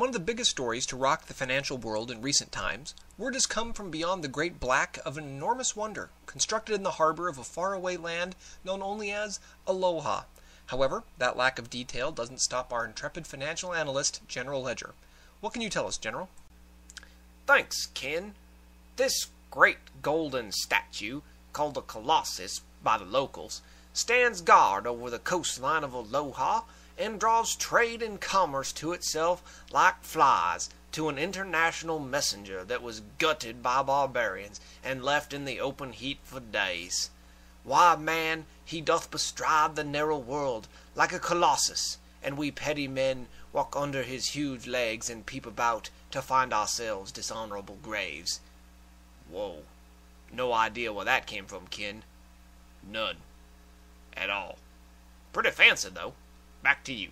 one of the biggest stories to rock the financial world in recent times, word has come from beyond the great black of an enormous wonder, constructed in the harbor of a faraway land known only as Aloha. However, that lack of detail doesn't stop our intrepid financial analyst, General Ledger. What can you tell us, General? Thanks, Ken. This great golden statue, called the Colossus by the locals, stands guard over the coastline of Aloha and draws trade and commerce to itself like flies to an international messenger that was gutted by barbarians and left in the open heat for days. Why, man, he doth bestride the narrow world like a colossus, and we petty men walk under his huge legs and peep about to find ourselves dishonorable graves. Whoa. No idea where that came from, Ken. None. At all. Pretty fancy, though. Back to you.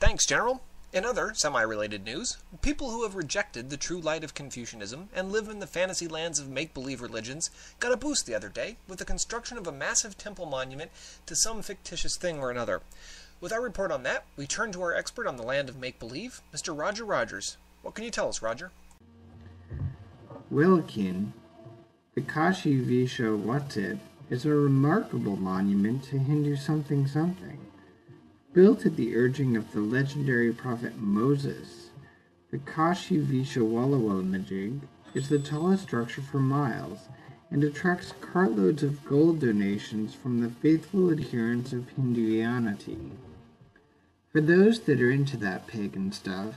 Thanks, General. In other semi-related news, people who have rejected the true light of Confucianism and live in the fantasy lands of make-believe religions got a boost the other day with the construction of a massive temple monument to some fictitious thing or another. With our report on that, we turn to our expert on the land of make-believe, Mr. Roger Rogers. What can you tell us, Roger? Well, Ken, the Kashi Vishwanath is a remarkable monument to Hindu something. Built at the urging of the legendary prophet Moses, the Kashi Vishwanath is the tallest structure for miles and attracts cartloads of gold donations from the faithful adherents of Hinduanity. For those that are into that pagan stuff,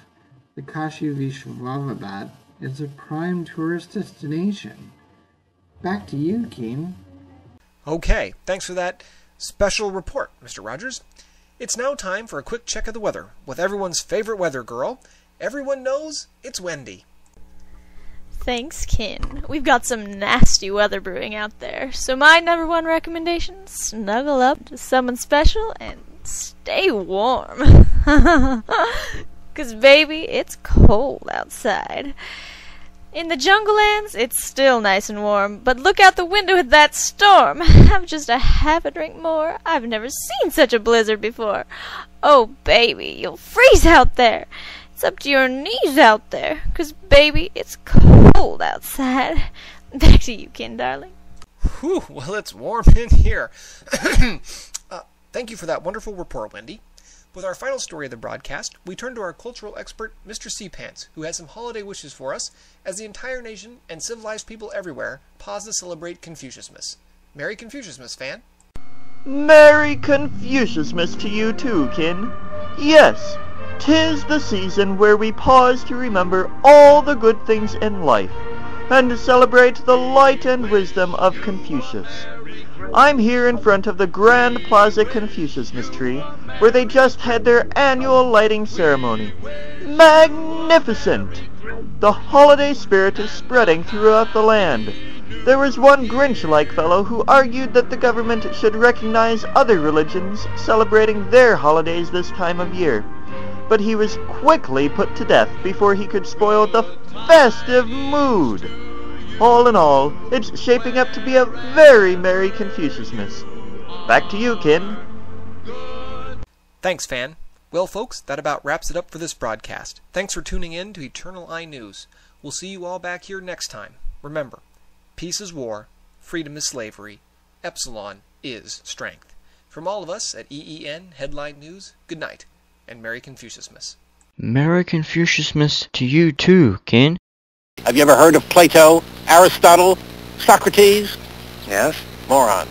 the Kashi Vishwanath is a prime tourist destination. Back to you, Ken. Okay, thanks for that special report, Mr. Rogers. It's now time for a quick check of the weather with everyone's favorite weather girl. Everyone knows it's Wendy. Thanks, Ken. We've got some nasty weather brewing out there, so my number one recommendation, snuggle up to someone special and stay warm. 'Cause baby, it's cold outside. In the jungle lands, it's still nice and warm, but look out the window at that storm. Have just a half a drink more. I've never seen such a blizzard before. Oh, baby, you'll freeze out there. It's up to your knees out there, 'cause baby, it's cold outside. Back to you, Ken, darling. Whew, well, it's warm in here. Thank you for that wonderful report, Wendy. With our final story of the broadcast, we turn to our cultural expert, Mr. Seapants, who has some holiday wishes for us as the entire nation and civilized people everywhere pause to celebrate Confuciusmas. Merry Confuciusmas, fan. Merry Confuciusmas to you too, Ken. Yes, 'tis the season where we pause to remember all the good things in life and to celebrate the light and wisdom of Confucius. I'm here in front of the Grand Plaza Confuciusmas tree, where they just had their annual lighting ceremony. Magnificent! The holiday spirit is spreading throughout the land. There was one Grinch-like fellow who argued that the government should recognize other religions celebrating their holidays this time of year. But he was quickly put to death before he could spoil the festive mood. All in all, it's shaping up to be a very merry Confuciusmas. Back to you, Ken. Thanks, fan. Well, folks, that about wraps it up for this broadcast. Thanks for tuning in to Eternal Eye News. We'll see you all back here next time. Remember, peace is war, freedom is slavery, Epsilon is strength. From all of us at EEN Headline News, good night, and Merry Confuciusmas. Merry Confuciusmas to you too, Ken. Have you ever heard of Plato, Aristotle, Socrates? Yes? Morons.